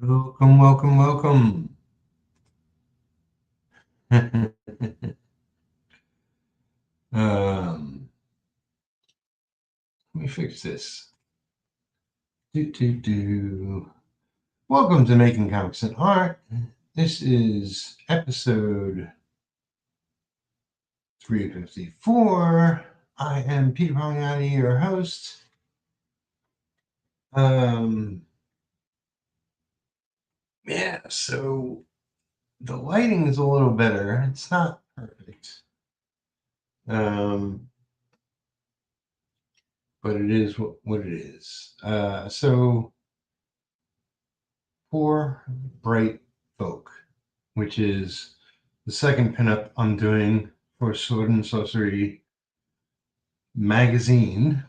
Welcome, welcome, welcome. Let me fix this. Welcome to Making Comics and Art. This is episode 354. I am Peter Palmiotti, your host. Yeah, so the lighting is a little better. It's not perfect. But it is what it is. So Poor Bright Folk, which is the second pinup I'm doing for Sword and Sorcery magazine.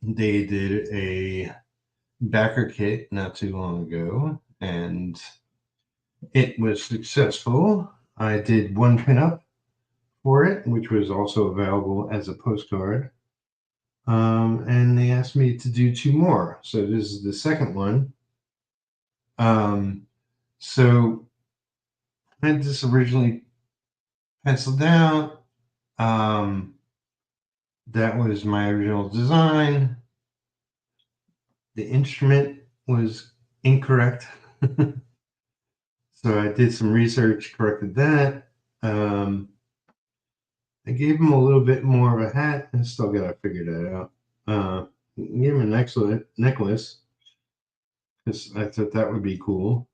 They did a backer kit not too long ago, and it was successful. I did one pinup for it, which was also available as a postcard. And they asked me to do two more. So this is the second one. So I had this originally penciled out. That was my original design. The instrument was incorrect. So I did some research, corrected that. I gave him a little bit more of a hat. I still got to figure that out. Gave him a necklace because I thought that would be cool.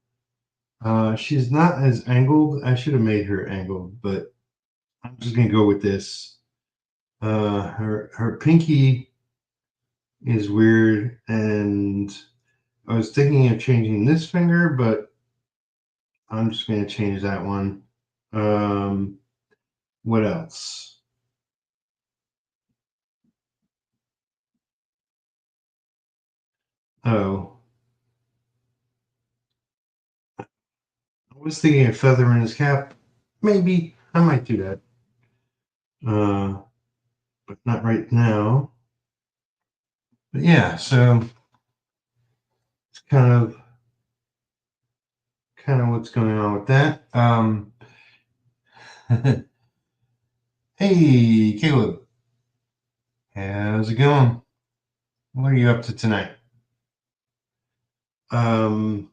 She's not as angled. I should have made her angled, but I'm just going to go with this. Her pinky is weird, and I was thinking of changing this finger, but I'm just going to change that one. What else? Oh, I was thinking of feather in his cap. Maybe I might do that, but not right now. But yeah, so it's kind of what's going on with that. Hey, Caleb, how's it going? What are you up to tonight? Um,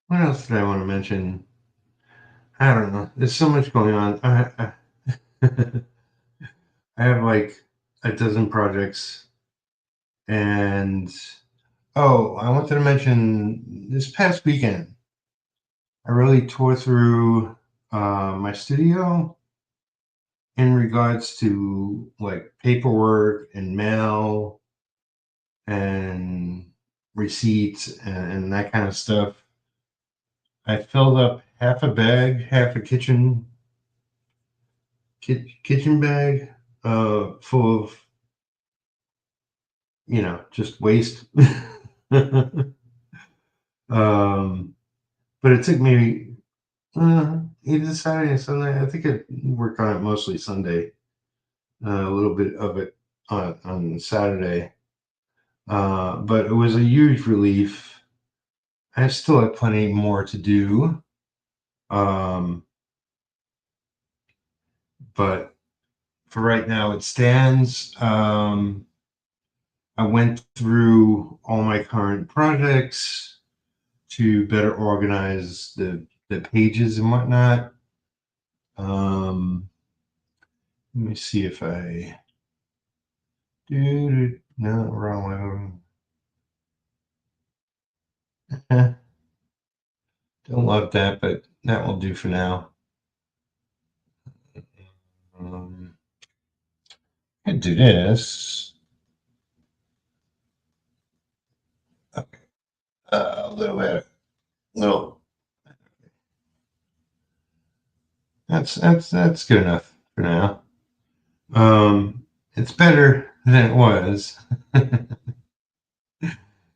What else did I want to mention? I don't know. There's so much going on. I have like a dozen projects, and I wanted to mention this past weekend, I really tore through my studio in regards to like paperwork and mail and receipts and that kind of stuff. I filled up half a bag, half a kitchen bag full of, just waste. But it took me either Saturday and Sunday. I think I worked on it mostly Sunday, a little bit of it on Saturday. But it was a huge relief. I still have plenty more to do. But for right now, it stands. I went through all my current projects to better organize the pages and whatnot. Let me see if I do. No, wrong one. Don't love that, but that will do for now. I do this. Okay. A little bit. Little. That's good enough for now. It's better than it was.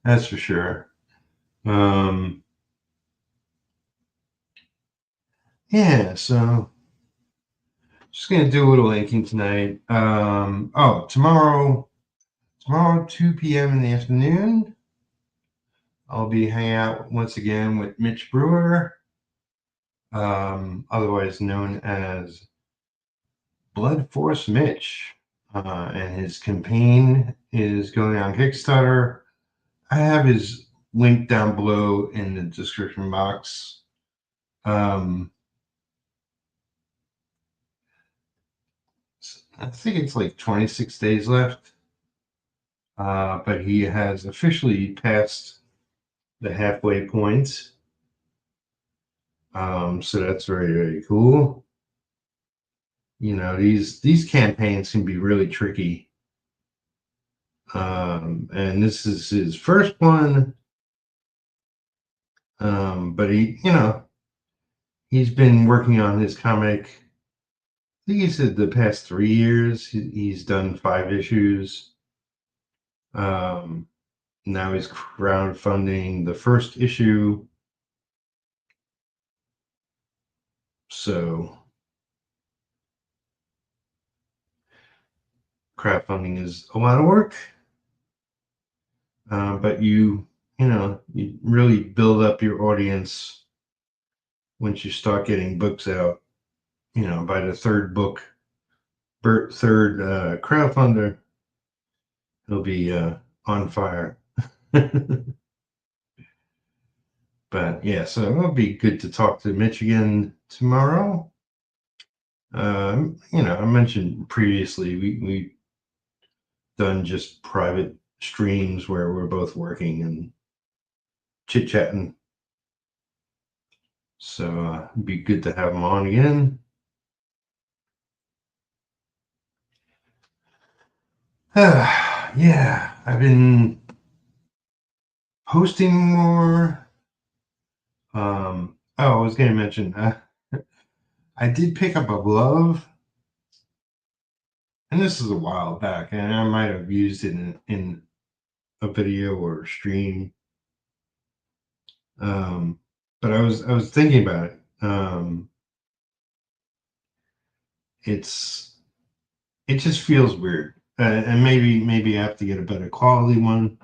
That's for sure. Yeah, so Just gonna do a little inking tonight. Oh, tomorrow 2 p.m. in the afternoon, I'll be hanging out once again with Mitch Brewer, otherwise known as Blood Force Mitch, and his campaign is going on Kickstarter. I have his link down below in the description box. I think it's like 26 days left, but he has officially passed the halfway point. So that's very, very cool. You know, these campaigns can be really tricky. And this is his first one. But he's been working on his comic. I think he said the past 3 years. He's done 5 issues. Now he's crowdfunding the first issue. So crowdfunding is a lot of work. But you really build up your audience once you start getting books out. By the third crowdfunder, he'll be on fire. But yeah, so it'll be good to talk to Mitch again tomorrow. I mentioned previously we done just private streams where we're both working and chit-chatting. So it'd be good to have him on again. Yeah, I've been posting more. I was going to mention, I did pick up a glove, and this is a while back, and I might have used it in a video or a stream. But I was thinking about it. It just feels weird, and maybe I have to get a better quality one.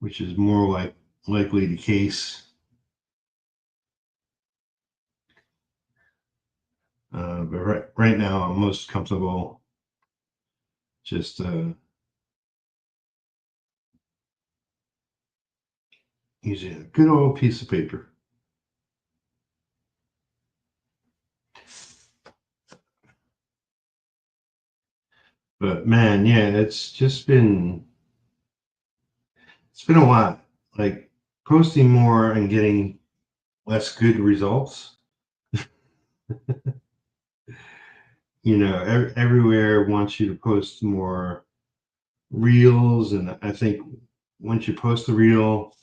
Which is more likely the case. But right now, I'm most comfortable just using a good old piece of paper. But man, yeah, it's been a lot. Like posting more and getting less good results. Everywhere wants you to post more reels, and I think once you post the reel,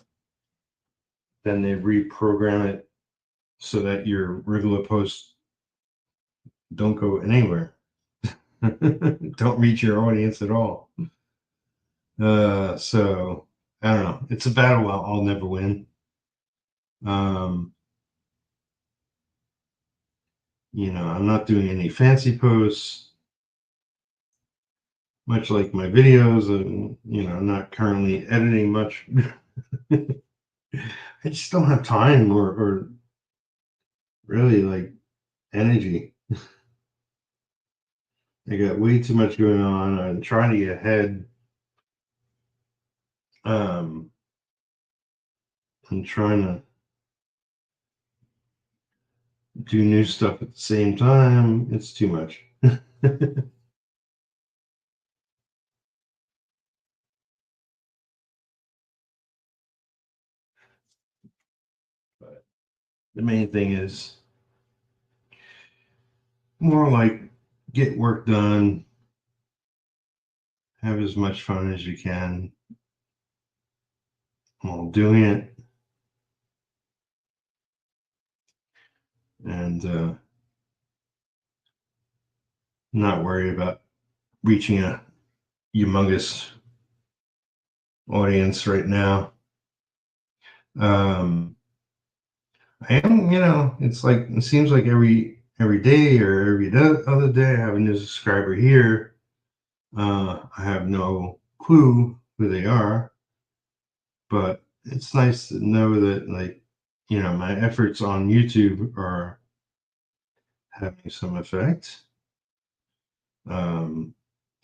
then they reprogram it so that your regular posts don't go anywhere. Don't reach your audience at all. So I don't know. It's a battle I'll never win. I'm not doing any fancy posts, much like my videos, and I'm not currently editing much. I just don't have time or really like energy. I got way too much going on. I'm trying to get ahead. I'm trying to do new stuff at the same time. It's too much. But the main thing is more like get work done, have as much fun as you can while doing it, and not worry about reaching a humongous audience right now. I am, it's like it seems like every day or every other day I have a new subscriber here. I have no clue who they are, but it's nice to know that, like, my efforts on YouTube are having some effect. Um,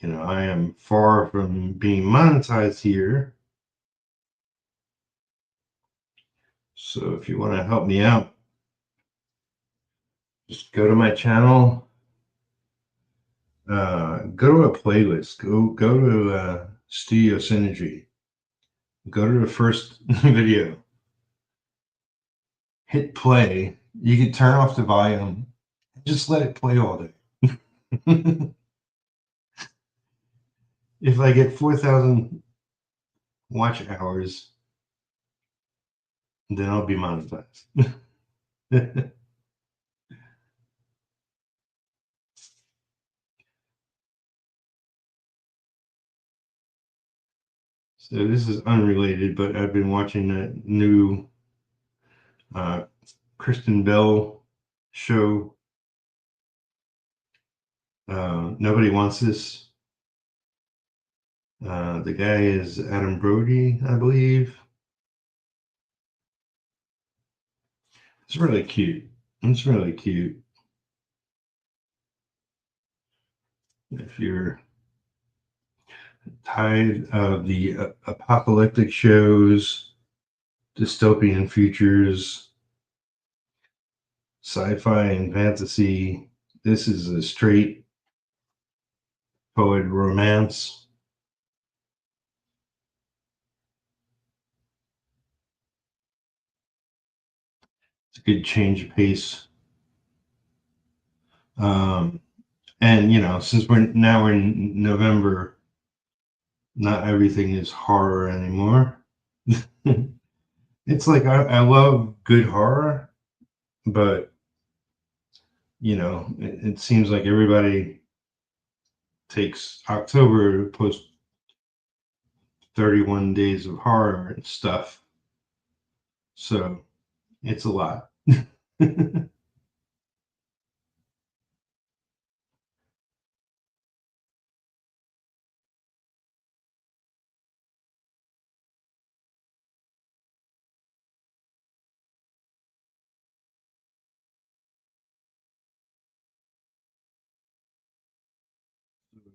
I am far from being monetized here. So if you want to help me out, just go to my channel, go to a playlist, go to Studio Synergy, go to the first video, hit play. You can turn off the volume, just let it play all day. If I get 4,000 watch hours, then I'll be monetized. So this is unrelated, but I've been watching that new Kristen Bell show. Nobody Wants This. The guy is Adam Brody, I believe. It's really cute. It's really cute. If you're tired of the apocalyptic shows, dystopian futures, sci-fi and fantasy, this is a straight poet romance. It's a good change of pace. And since we're in November, not everything is horror anymore. It's like I love good horror, but it seems like everybody takes October to post 31 days of horror and stuff. So it's a lot.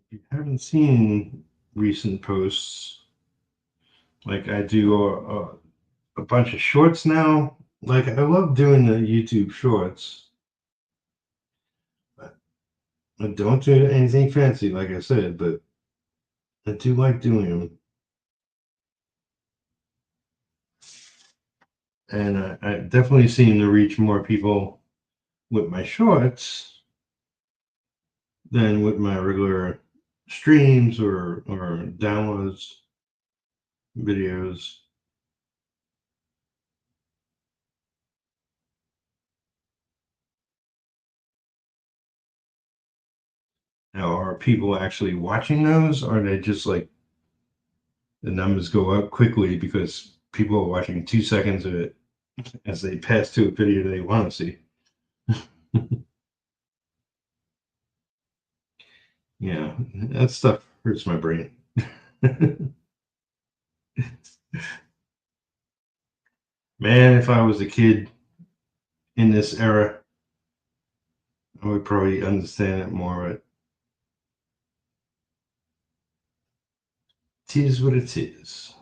If you haven't seen recent posts, like I do a bunch of shorts now. Like I love doing the YouTube shorts. I don't do anything fancy, like I said, but I do like doing them. And I definitely seem to reach more people with my shorts than with my regular streams or downloads videos. Now, are people actually watching those, or are they just like the numbers go up quickly because people are watching 2 seconds of it as they pass to a video they want to see? Yeah, that stuff hurts my brain. Man, if I was a kid in this era, I would probably understand it more, but it is what it is.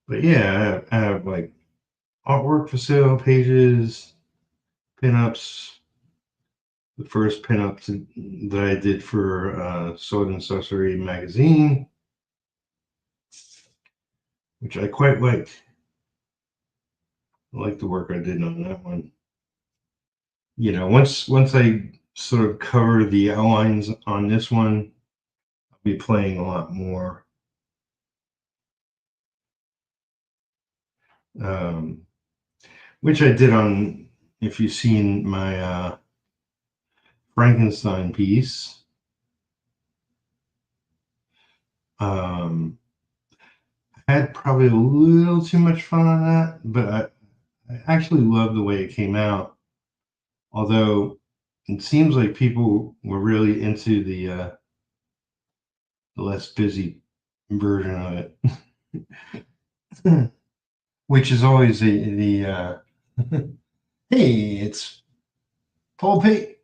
But yeah, I have like artwork for sale pages, pinups. The first pinup that I did for Sword and Sorcery magazine, which I quite like. I like the work I did on that one. Once I sort of cover the outlines on this one, I'll be playing a lot more. Which I did on, if you've seen my Frankenstein piece. I had probably a little too much fun on that, but I actually love the way it came out. Although it seems like people were really into the less busy version of it, which is always the hey, it's Paul Pete.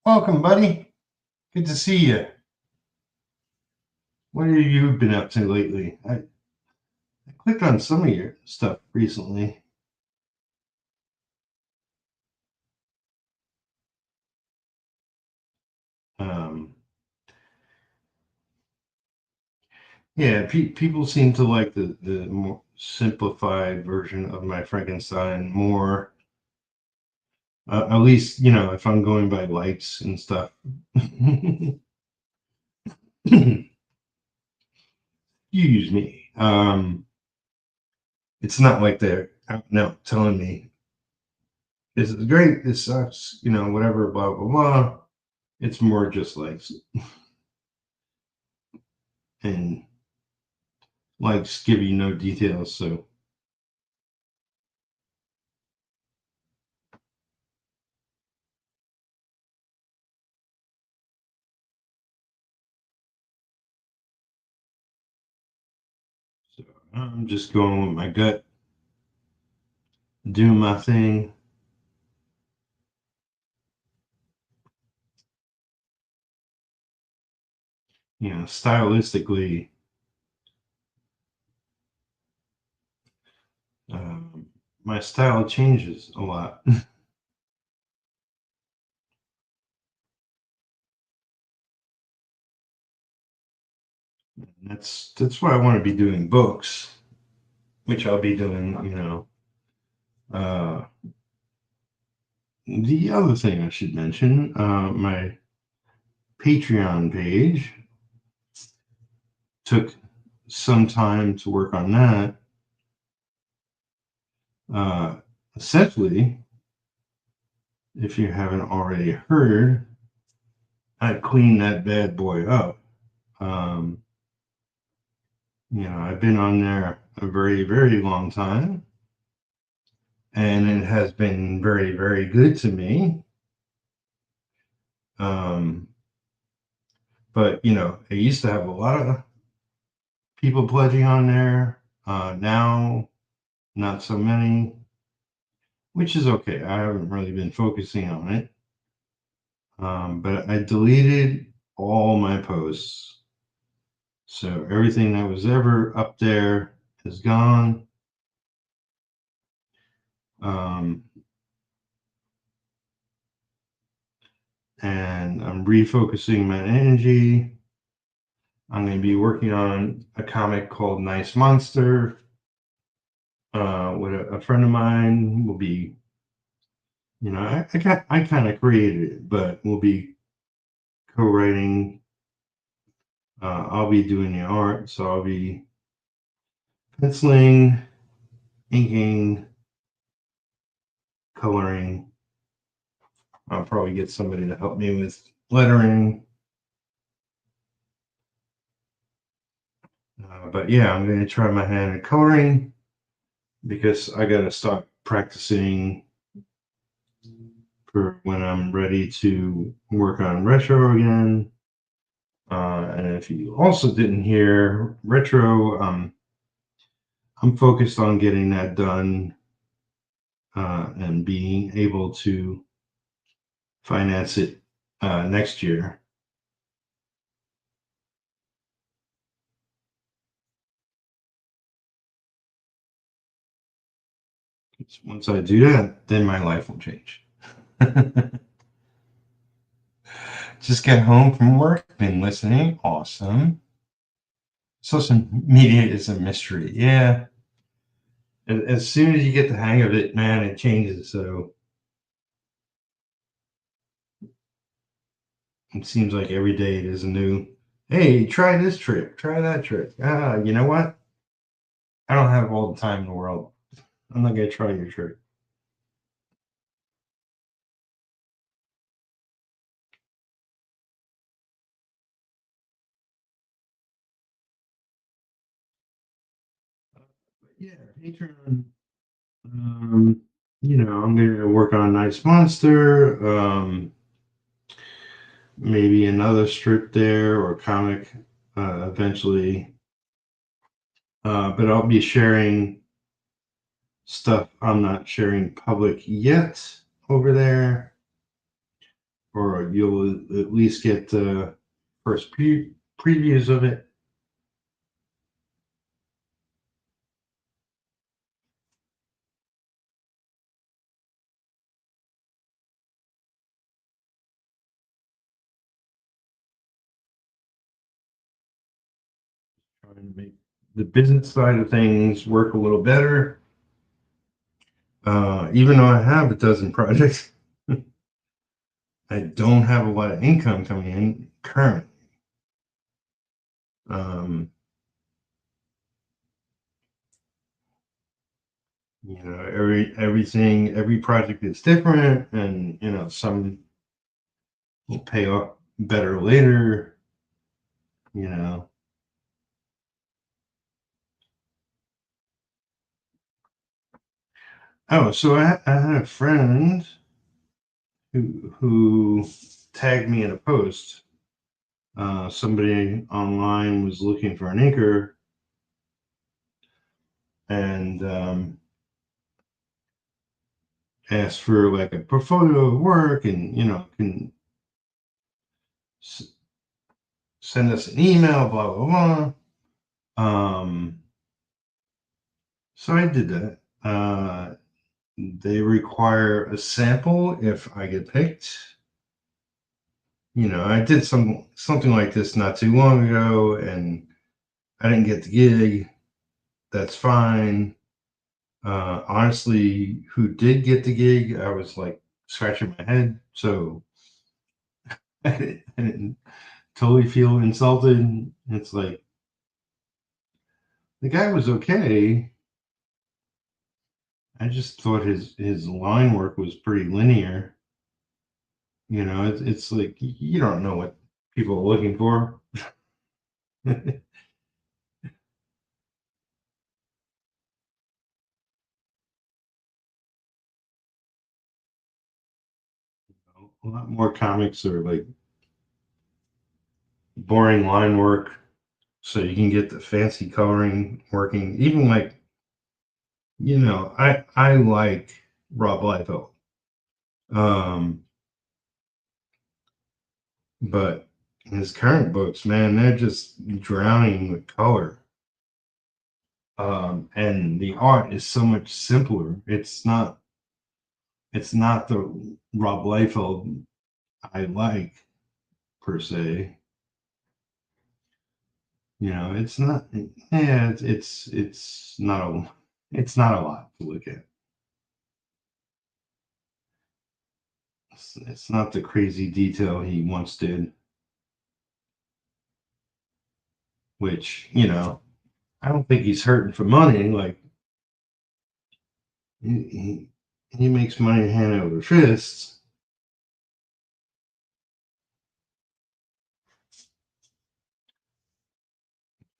Welcome, buddy. Good to see you. What have you been up to lately? I clicked on some of your stuff recently. Um, yeah, people seem to like the more simplified version of my Frankenstein more. At least, you know, if I'm going by likes and stuff. Excuse me. It's not like they're out and out telling me this is great, this sucks, you know, whatever, blah blah blah. It's more just likes, and likes give you no details. So I'm just going with my gut, doing my thing. You know, stylistically, um, my style changes a lot. That's why I want to be doing books, which I'll be doing. You know, uh, the other thing I should mention, my Patreon page took some time to work on that. Uh, Essentially, if you haven't already heard, I cleaned that bad boy up. Um, you know, I've been on there a very, very long time, and it has been very, very good to me. Um, but, you know, I used to have a lot of people pledging on there. Now, not so many, which is okay. I haven't really been focusing on it. But I deleted all my posts. So everything that was ever up there is gone. Um, and I'm refocusing my energy. I'm going to be working on a comic called Nice Monster. With a friend of mine will be, you know, I kind of created it, but we'll be co-writing. I'll be doing the art, so I'll be penciling, inking, coloring. I'll probably get somebody to help me with lettering. But yeah, I'm going to try my hand at coloring because I got to start practicing for when I'm ready to work on retro again. And if you also didn't hear retro, I'm focused on getting that done and being able to finance it next year. Once I do that, then my life will change. Just got home from work, been listening. Awesome. Social media is a mystery. Yeah. As soon as you get the hang of it, man, it changes. So it seems like every day it is a new, hey, try this trick, try that trick. You know what? I don't have all the time in the world. I'm not going to try your trick. yeah, Patreon. You know, I'm gonna work on a nice monster. Maybe another strip there or comic eventually. But I'll be sharing stuff I'm not sharing public yet over there, or you'll at least get first previews of it. Trying to make the business side of things work a little better. Even though I have a dozen projects, I don't have a lot of income coming in currently. You know, every project is different, and you know, some will pay off better later. You know. Oh, so I had a friend who tagged me in a post. Somebody online was looking for an inker, and asked for like a portfolio of work, and you know, can send us an email, blah blah blah. So I did that. They require a sample if I get picked. You know, I did something like this not too long ago, and I didn't get the gig. That's fine. Honestly, who did get the gig, I was like scratching my head. So I didn't totally feel insulted. It's like the guy was okay. I just thought his line work was pretty linear. You know, it's like you don't know what people are looking for. A lot more comics are like boring line work, so you can get the fancy coloring working. Even like, you know, I like Rob Liefeld, but his current books, man, they're just drowning with color. And the art is so much simpler. It's not the Rob Liefeld I like per se. You know, it's not. Yeah, it's not a lot to look at. It's not the crazy detail he once did, which you know, I don't think he's hurting for money. Like he makes money hand over fist.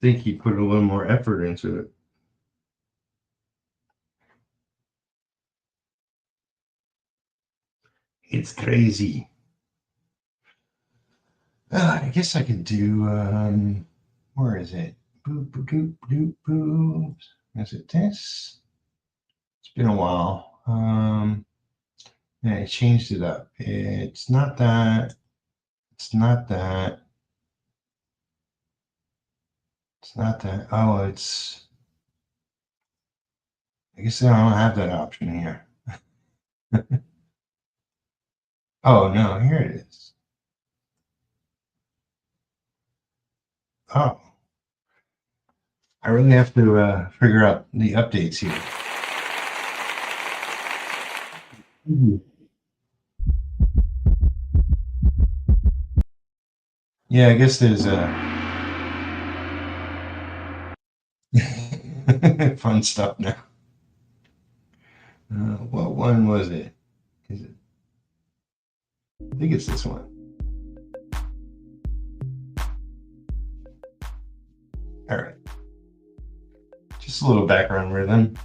I think he put a little more effort into it. It's crazy. I guess I could do. Where is it? Boop, boop, boop, boop, boop. Is it this? It's been a while. Yeah, I changed it up. It's not that. It's not that. It's not that. Oh, it's. I guess I don't have that option here. Oh no, here it is. Oh, I really have to figure out the updates here. Mhm. Yeah, I guess there's fun stuff now. What one was it? Is it? I think it's this one. All right. Just a little background rhythm.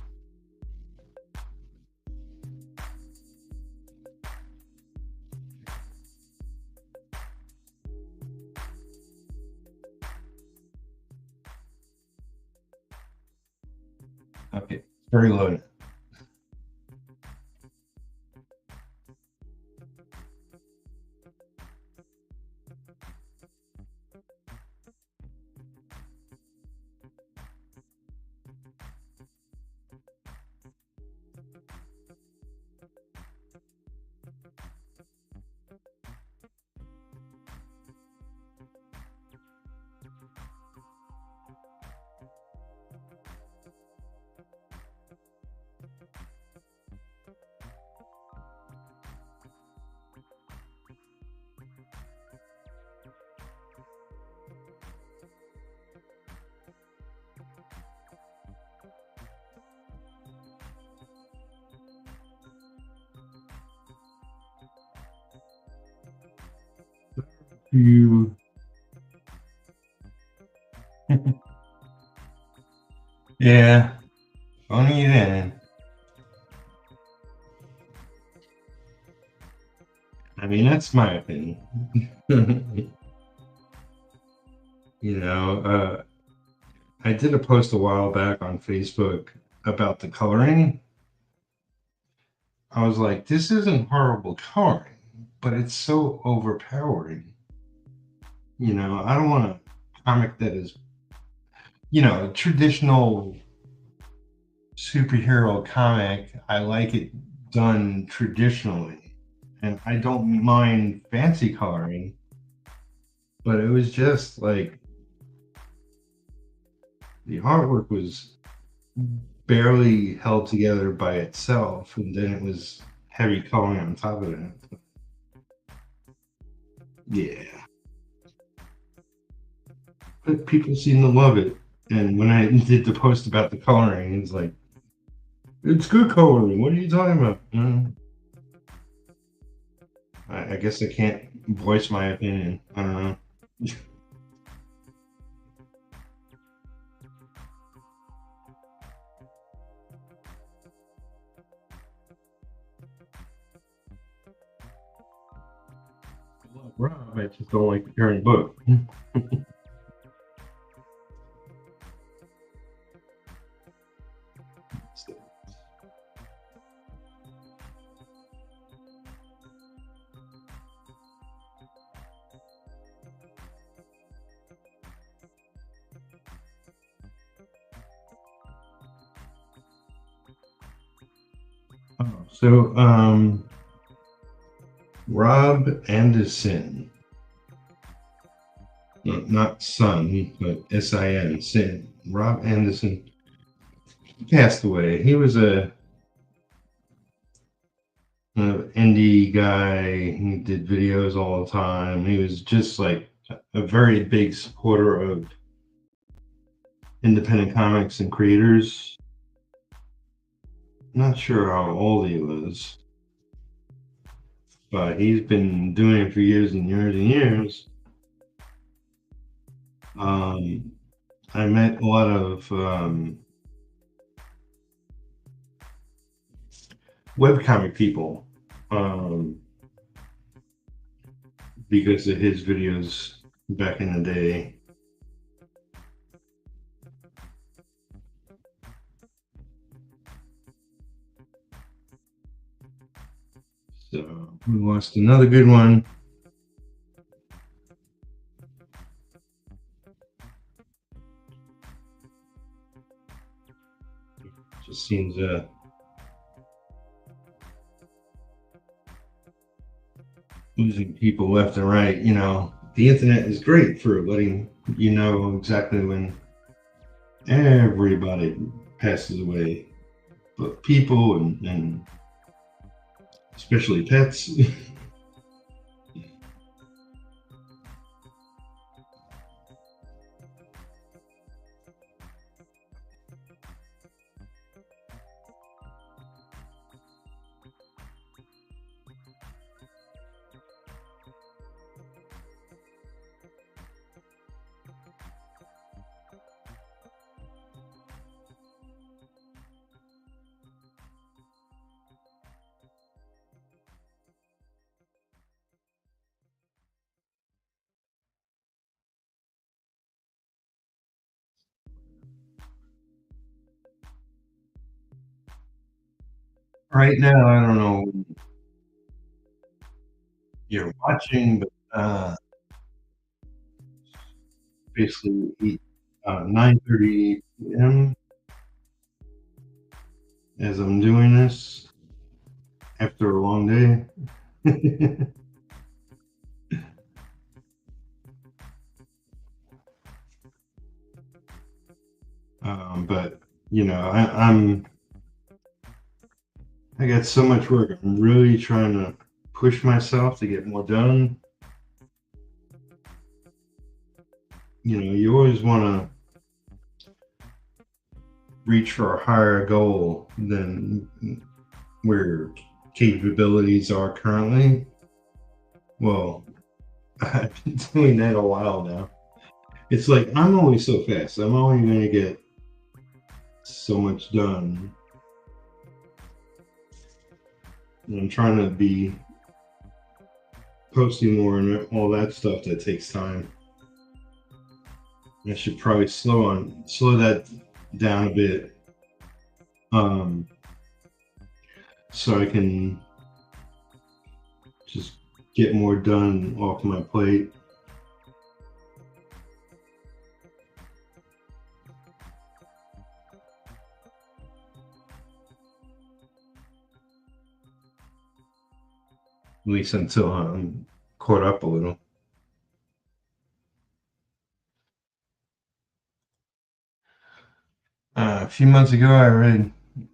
Okay, very low. You. Yeah, only then. I mean, that's my opinion. You know, I did a post a while back on Facebook about the coloring. I was like, this isn't horrible coloring, but it's so overpowering. You know, I don't want a comic that is, you know, a traditional superhero comic. I like it done traditionally, and I don't mind fancy coloring, but it was just like the artwork was barely held together by itself, and then it was heavy coloring on top of it. Yeah, but people seem to love it. And when I did the post about the coloring, it's like, it's good coloring. What are you talking about? I guess I can't voice my opinion. I don't know. Rob, I just don't like the current book. So, Rob Anderson, not son, but S-I-N, Sin. Rob Anderson passed away. He was a indie guy. He did videos all the time. He was just like a very big supporter of independent comics and creators. Not sure how old he was, but he's been doing it for years and years and years. I met a lot of webcomic people because of his videos back in the day. So we lost another good one. Just seems losing people left and right. You know, the internet is great for letting you know exactly when everybody passes away, but people and especially pets. right now, I don't know what you're watching, but basically 9:30 p.m. as I'm doing this after a long day. But you know, I got so much work. I'm really trying to push myself to get more done. You know, you always want to reach for a higher goal than where your capabilities are currently. Well, I've been doing that a while now. It's like I'm only so fast. I'm only going to get so much done. And I'm trying to be posting more and all that stuff that takes time. I should probably slow that down a bit, so I can just get more done off my plate. At least until I'm caught up a little. A few months ago, I read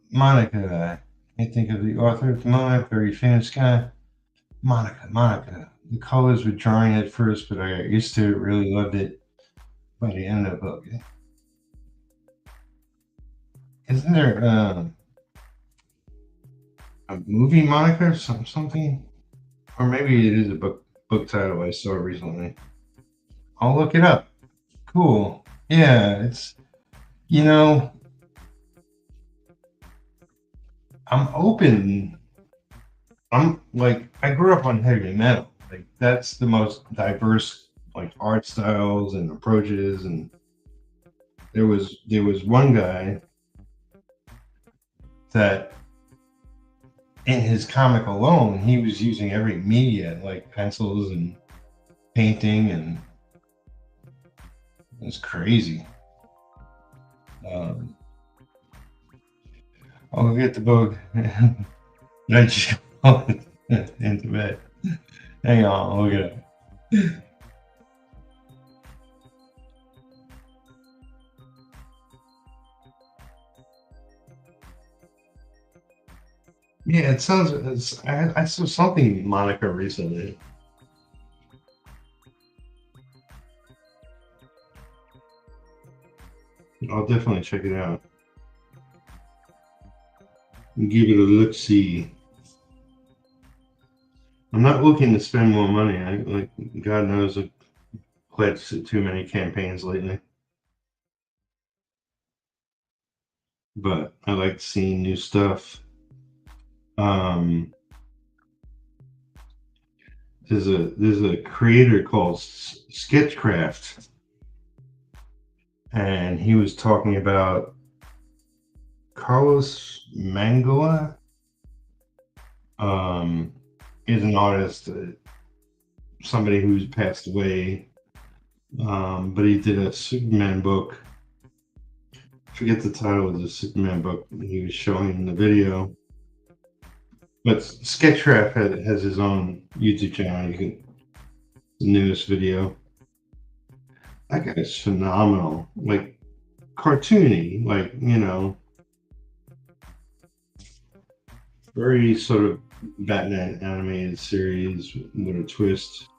Monica. I can't think of the author at the moment. Very famous guy. Monica. The colors were jarring at first, but I got used to it. Really loved it by the end of the book. Isn't there a movie Monica or something? Or maybe it is a book title I saw recently. I'll look it up. Cool. Yeah, it's, you know, I'm open. I'm like, I grew up on heavy metal. Like, that's the most diverse, like, art styles and approaches. And there was one guy that in his comic alone, he was using every media, like pencils and painting, and it was crazy. I'll go get the book. I just go into bed. Hang on, I'll look it up. Yeah, it sounds. I saw something Monica recently. I'll definitely check it out. Give it a look. See. I'm not looking to spend more money. I like God knows I've pledged to too many campaigns lately. But I like seeing new stuff. There's a creator called Sketchcraft, and he was talking about Carlos Mangoa. Is an artist, somebody who's passed away, but he did a Superman book. I forget the title of the Superman book he was showing in the video. But Sketchcraft has his own YouTube channel. The newest video. That guy's phenomenal. Like, cartoony. Like, you know, very sort of Batman animated series with a twist.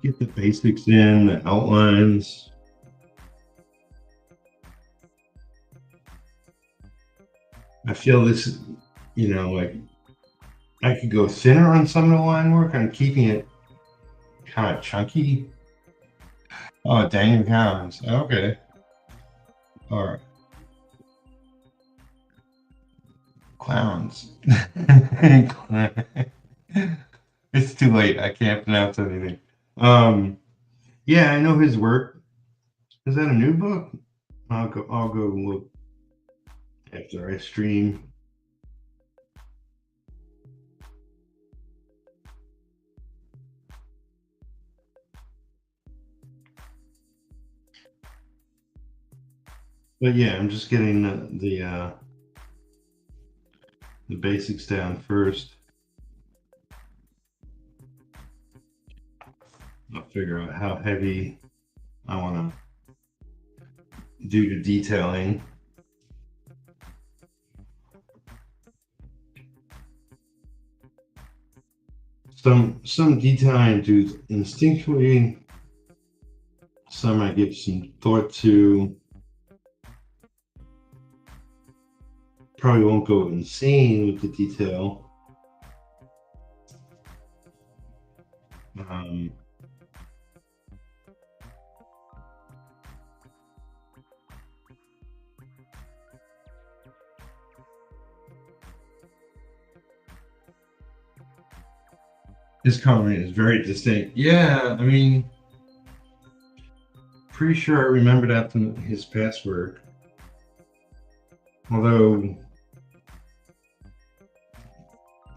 Get the basics in, the outlines. I feel this, you know, like I could go thinner on some of the line work. I'm keeping it kind of chunky. Oh, Daniel Collins. Okay. All right. Clowns. It's too late. I can't pronounce anything. Yeah, I know his work. Is that a new book? I'll go look after I stream. But yeah, I'm just getting the basics down first. I'll figure out how heavy I want to do the detailing. Some detailing I do instinctually. Some I give some thought to. Probably won't go insane with the detail. His coloring is very distinct. Yeah, I mean, pretty sure I remember that from his past work. Although,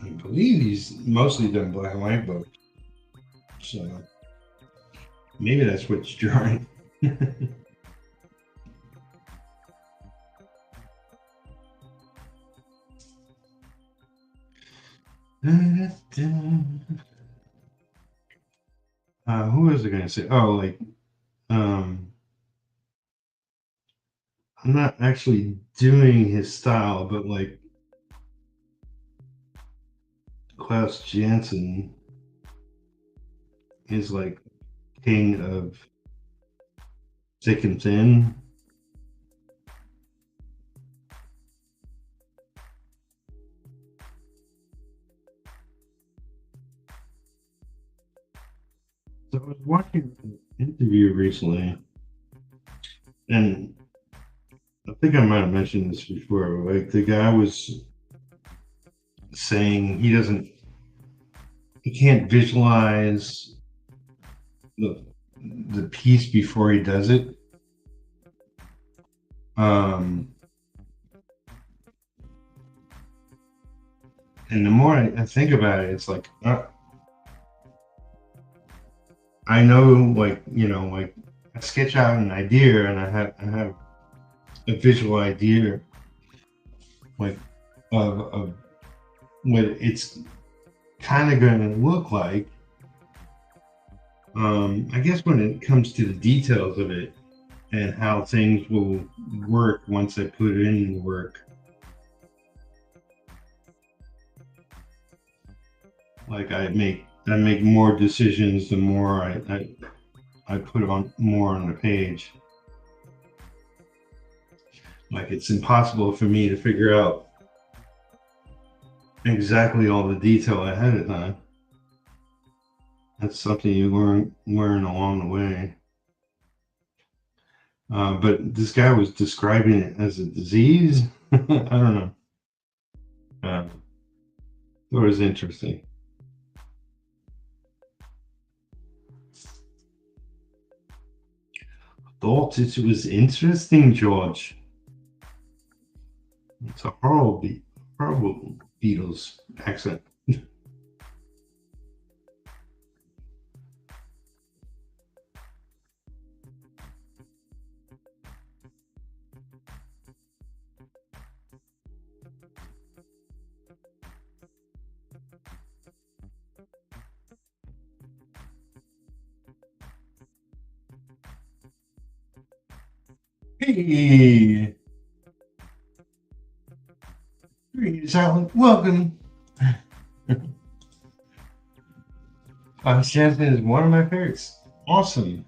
I believe he's mostly done black and white books. So, maybe that's what's drawing. Who was I going to say? Oh, like, I'm not actually doing his style, but like Klaus Janson is like king of thick and thin. So I was watching an interview recently, and I think I might have mentioned this before. Like the guy was saying he can't visualize the piece before he does it. And the more I think about it, it's like I know, like like I sketch out an idea, and I have a visual idea, like of what it's kind of going to look like. I guess when it comes to the details of it and how things will work once I put it in the work, like I make more decisions the more I put on more on the page. Like it's impossible for me to figure out exactly all the detail ahead of time. That's something you learn along the way. But this guy was describing it as a disease. I don't know. It was interesting. Thought it was interesting, George. It's a horrible Beatles accent. Hey, greetings, Alan. Welcome. Shannon is one of my favorites. Awesome.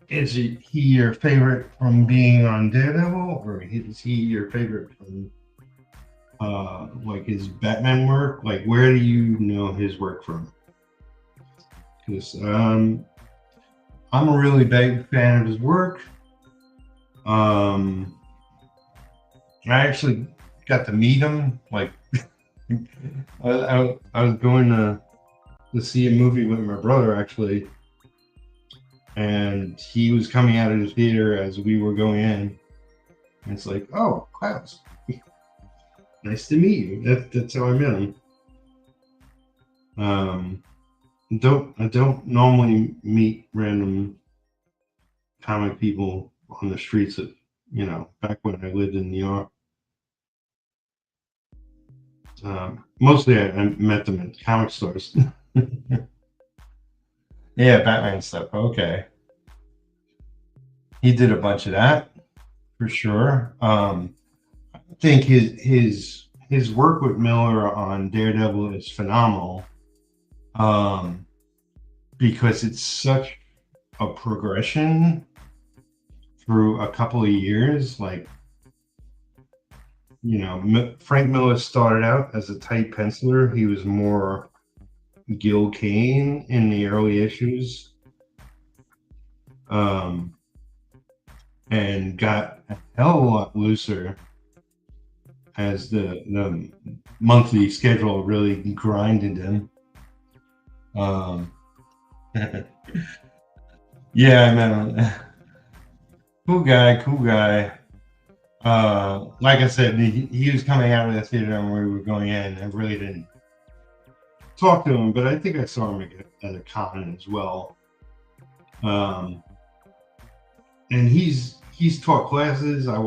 Is he your favorite from being on Daredevil, or is he your favorite from like his Batman work? Like, where do you know his work from? because I'm a really big fan of his work. I actually got to meet him. Like, I was going to see a movie with my brother actually, and he was coming out of the theater as we were going in. And it's like, oh, Klaus, nice to meet you. That's how I met him. I don't normally meet random comic people on the streets of, back when I lived in New York. Mostly I met them at comic stores. Yeah, Batman stuff. Okay. He did a bunch of that for sure. I think his work with Miller on Daredevil is phenomenal. Because it's such a progression through a couple of years. Like, Frank Miller started out as a tight penciler. He was more Gil Kane in the early issues, and got a hell of a lot looser as the monthly schedule really grinded him. Yeah, I met him. Cool guy. Like I said, he was coming out of the theater when we were going in. I really didn't talk to him, but I think I saw him at a con as well. And he's taught classes. I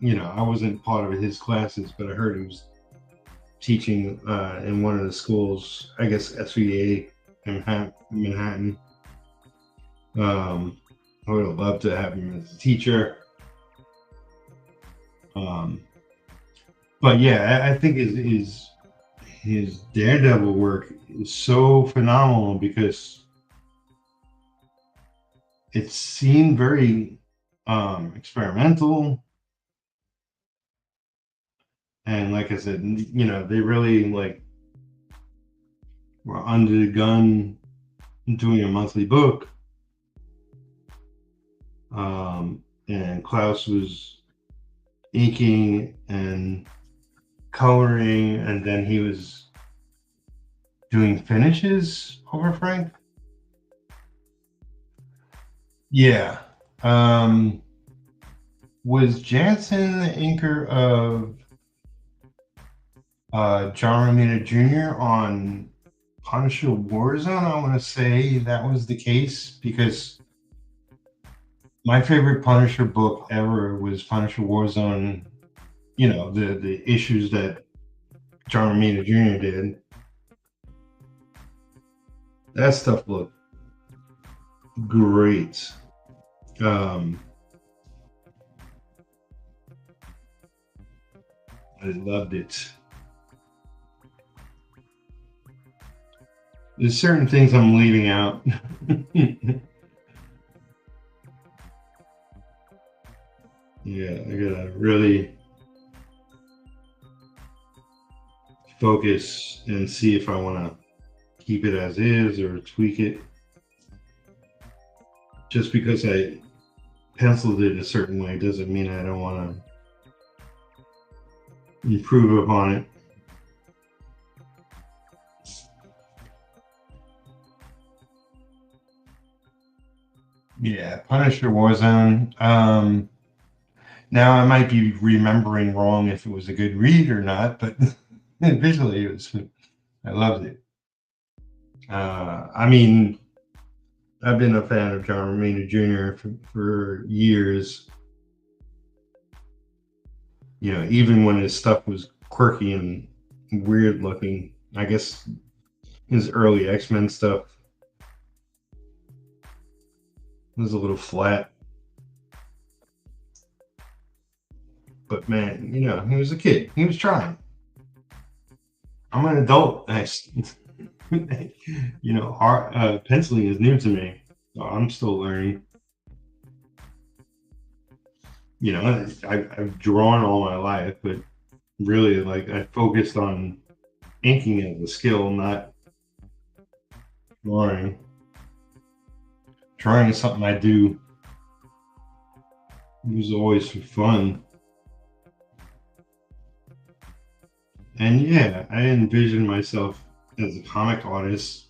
wasn't part of his classes, but I heard he was teaching in one of the schools, I guess SVA in Manhattan. I would have loved to have him as a teacher. But yeah, I think his Daredevil work is so phenomenal because it seemed very experimental, and like I said, they really were under the gun doing a monthly book, and Klaus was inking and coloring, and then he was doing finishes over Frank. Yeah. Was Jansen the inker of John Romita Jr. on Punisher Warzone? I want to say that was the case, because my favorite Punisher book ever was Punisher Warzone. The issues that John Romita Jr. did. That stuff looked great. I loved it. There's certain things I'm leaving out. Yeah, I gotta really focus and see if I want to keep it as is or tweak it. Just because I penciled it a certain way doesn't mean I don't want to improve upon it. Yeah, Punisher Warzone. Now I might be remembering wrong if it was a good read or not, but visually I loved it. I mean, I've been a fan of John Romita Jr. for years. Even when his stuff was quirky and weird looking. I guess his early X-Men stuff was a little flat. But man, he was a kid. He was trying. I'm an adult. Penciling is new to me. So I'm still learning. I've drawn all my life, but really, I focused on inking as a skill, not drawing. Drawing is something I do. It was always for fun. And yeah, I envisioned myself as a comic artist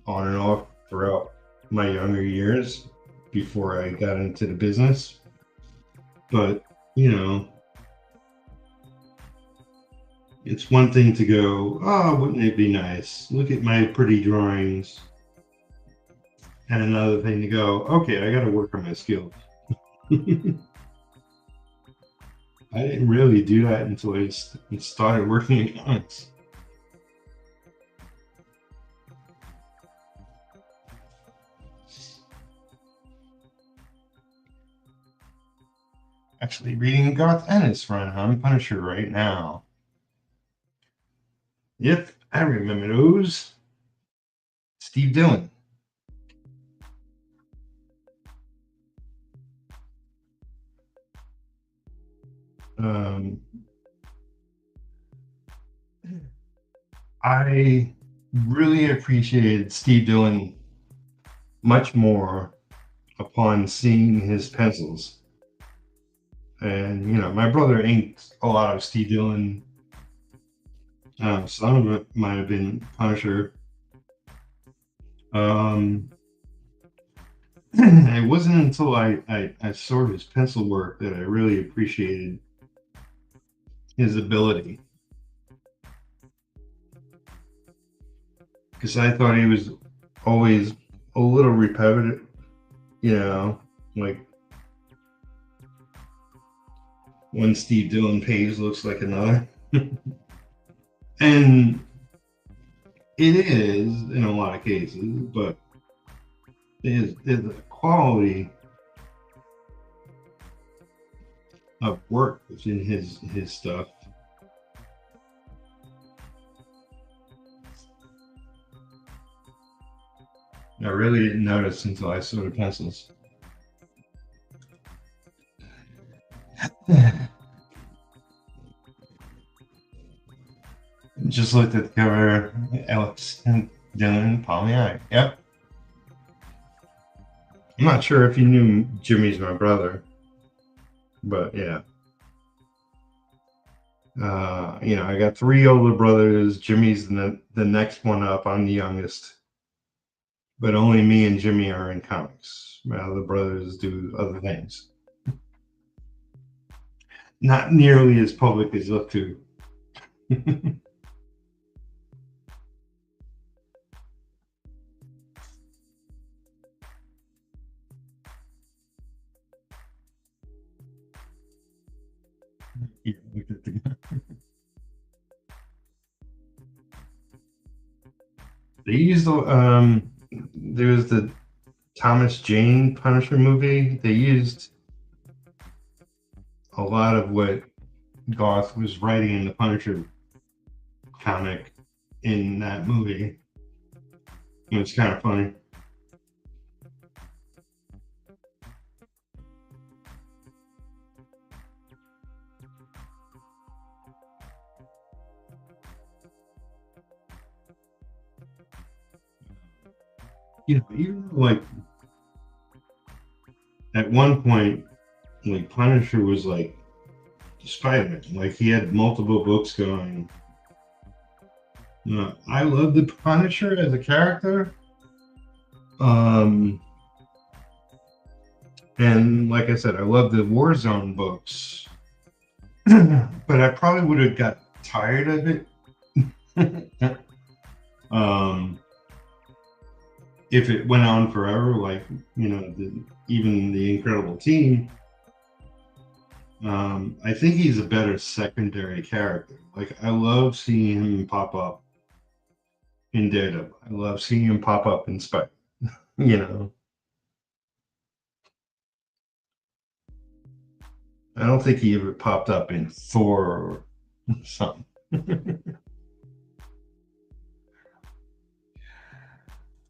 on and off throughout my younger years before I got into the business. But, you know, it's one thing to go, oh, wouldn't it be nice? Look at my pretty drawings. And another thing to go, okay, I got to work on my skills. I didn't really do that until I started working in comics. Actually, reading Garth Ennis run on Punisher right now. Yep, I remember those. Steve Dillon. I really appreciated Steve Dillon much more upon seeing his pencils. And, you know, my brother inked a lot of Steve Dillon. Some of it might have been Punisher. It wasn't until I saw his pencil work that I really appreciated his ability. Because I thought he was always a little repetitive, you know, like one Steve Dillon page looks like another. And it is in a lot of cases, but the quality of work within his stuff. I really didn't notice until I saw the pencils. Just looked at the cover, Alex and Dylan Palmieri. Yep. I'm not sure if you knew Jimmy's my brother, but yeah. You know, I got 3 older brothers. Jimmy's the next one up. I'm the youngest. But only me and Jimmy are in comics. My other brothers do other things. Not nearly as public as up to. Yeah, look at the they used there's the Thomas Jane Punisher movie. They used a lot of what Garth was writing in the Punisher comic in that movie. It was kind of funny. You know, even like at one point, like Punisher was like Spider-Man. Like he had multiple books going. I love the Punisher as a character. And like I said, I love the Warzone books. But I probably would have got tired of it. If it went on forever, like, you know, even the Incredible Team, I think he's a better secondary character. Like, I love seeing him pop up in Daredevil. I love seeing him pop up in Spider, you know. I don't think he ever popped up in Thor or something.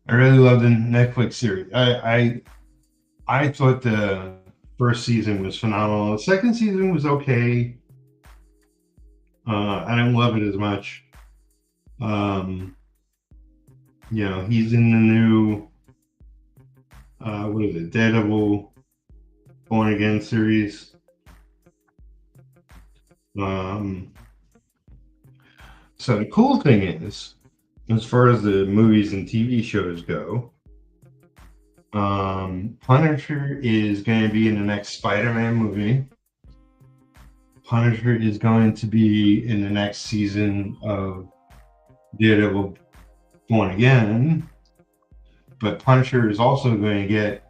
I really love the Netflix series. I thought the first season was phenomenal. The second season was okay. I didn't love it as much. You know, he's in the new what is it, Daredevil Born Again series. So the cool thing is, as far as the movies and TV shows go, Punisher is going to be in the next Spider-Man movie. Punisher is going to be in the next season of Daredevil Born Again. But Punisher is also going to get,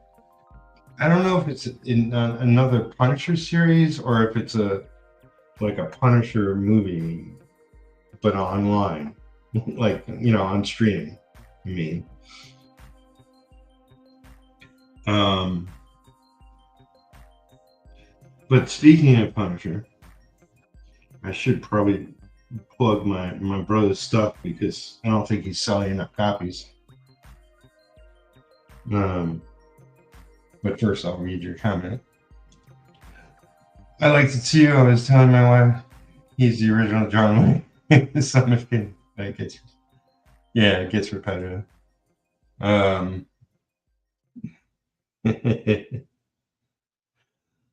I don't know if it's in another Punisher series or if it's like a Punisher movie, but online, like, you know, on streaming, I mean. But speaking of Punisher, I should probably plug my brother's stuff because I don't think he's selling enough copies. But first I'll read your comment. I liked it too. I was telling my wife he's the original John Wayne. Son of King. It gets repetitive.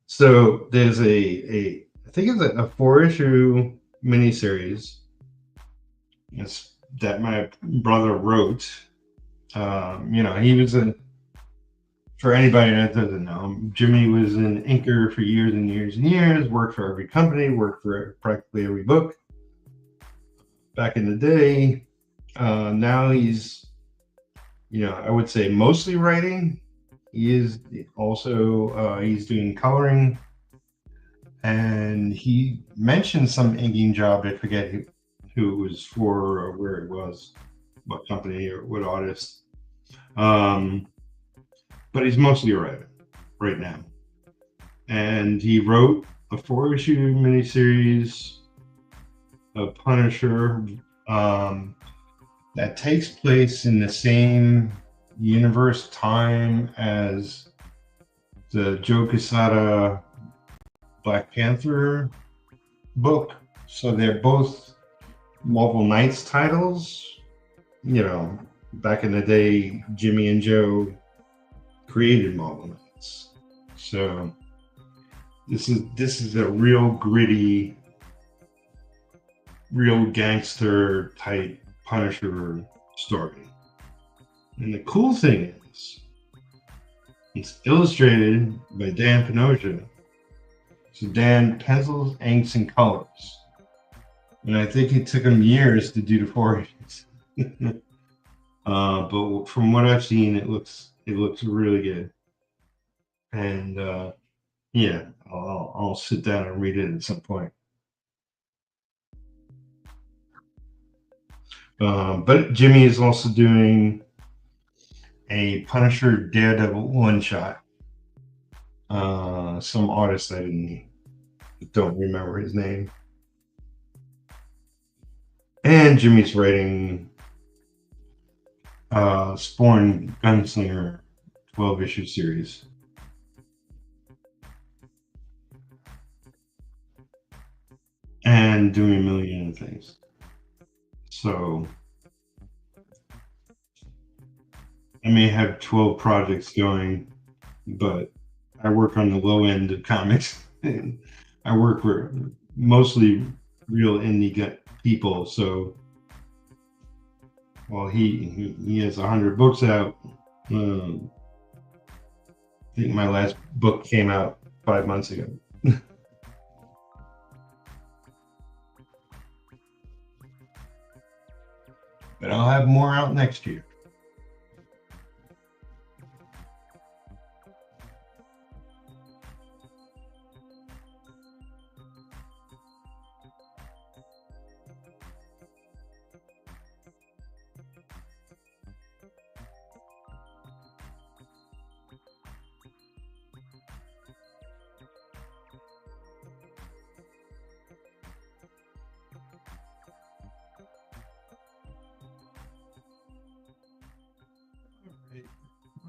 So there's I think it's a 4-issue miniseries that my brother wrote. You know, he was for anybody that doesn't know, Jimmy was an inker for years and years and years, worked for every company, worked for practically every book. Back in the day, now he's, you know, I would say mostly writing. He is also, he's doing coloring, and he mentioned some inking job. I forget who it was for or where it was, what company or what artist. But he's mostly a writer right now. And he wrote a 4-issue miniseries of Punisher that takes place in the same universe time as the Joe Quesada Black Panther book. So they're both Marvel Knights titles. You know, back in the day, Jimmy and Joe created Marvel Knights. So this is a real gritty, real gangster type Punisher story. And the cool thing is, it's illustrated by Dan Pinocha. So Dan pencils, inks, and colors. And I think it took him years to do the 4 issues. But from what I've seen, it looks really good. And yeah, I'll sit down and read it at some point. But Jimmy is also doing a Punisher Daredevil one-shot. Some artist I don't remember his name. And Jimmy's writing Spawn Gunslinger 12-issue series. And doing a million other things. So I may have 12 projects going, but I work on the low end of comics. I work for mostly real indie people. So, well, he has 100 books out. I think my last book came out 5 months ago. But I'll have more out next year.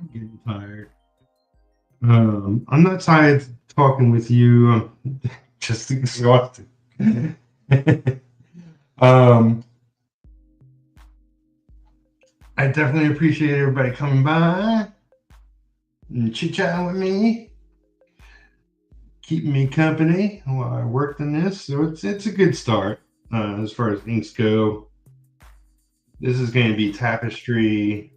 I'm getting tired. I'm not tired talking with you. I'm just exhausted. I definitely appreciate everybody coming by and chit-chatting with me, keeping me company while I worked on this. So it's a good start as far as inks go. This is going to be tapestry.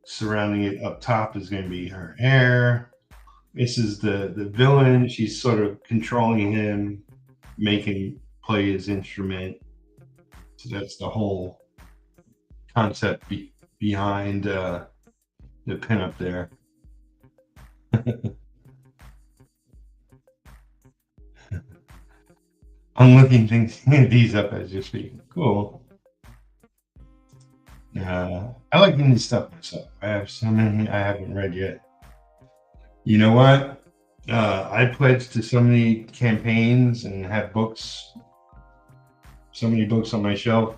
Surrounding it up top is going to be her hair. This is the villain. She's sort of controlling him, making him play his instrument. So that's the whole concept behind the pinup there. I'm looking these up as you speak. Cool. I like reading stuff myself. I have so many I haven't read yet. You know what? I pledged to so many campaigns and have books, so many books on my shelf.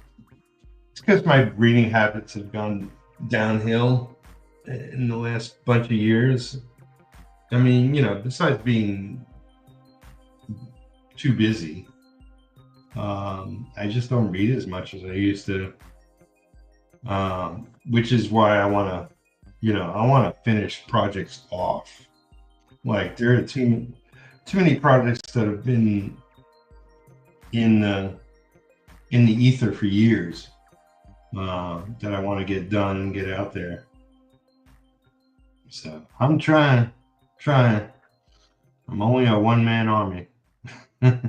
It's because my reading habits have gone downhill in the last bunch of years. I mean, you know, besides being too busy, I just don't read as much as I used to. Which is why I want to, you know, I want to finish projects off. Like there are too many projects that have been in the ether for years that I want to get done and get out there. So I'm trying. I'm only a one-man army. But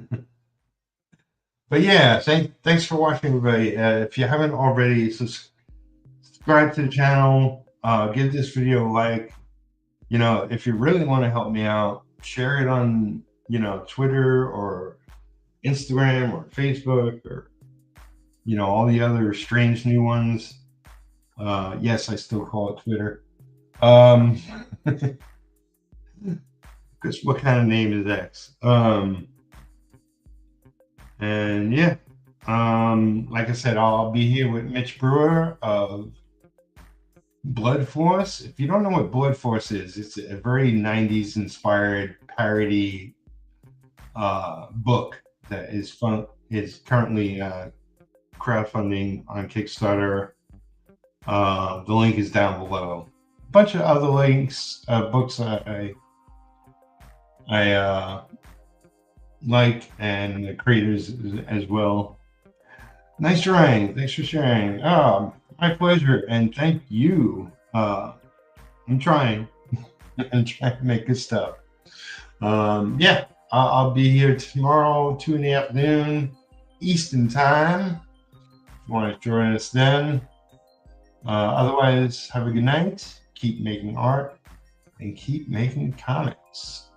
yeah, thanks for watching, everybody. If you haven't already, subscribe to the channel. Give this video a like. You know, if you really want to help me out, share it on, you know, Twitter or Instagram or Facebook or, you know, all the other strange new ones. Yes, I still call it Twitter. Because what kind of name is X? And yeah, like I said, I'll be here with Mitch Brewer of Blood Force. If you don't know what Blood Force is, it's a very 90s inspired parody book that is currently crowdfunding on Kickstarter. The link is down below. A bunch of other links, books I like, and the creators as well. Nice drawing. Thanks for sharing. My pleasure, and thank you. I'm trying. I'm trying to make good stuff. Yeah, I'll be here tomorrow, 2 in the afternoon, Eastern time. If you want to join us then. Otherwise, have a good night. Keep making art and keep making comics.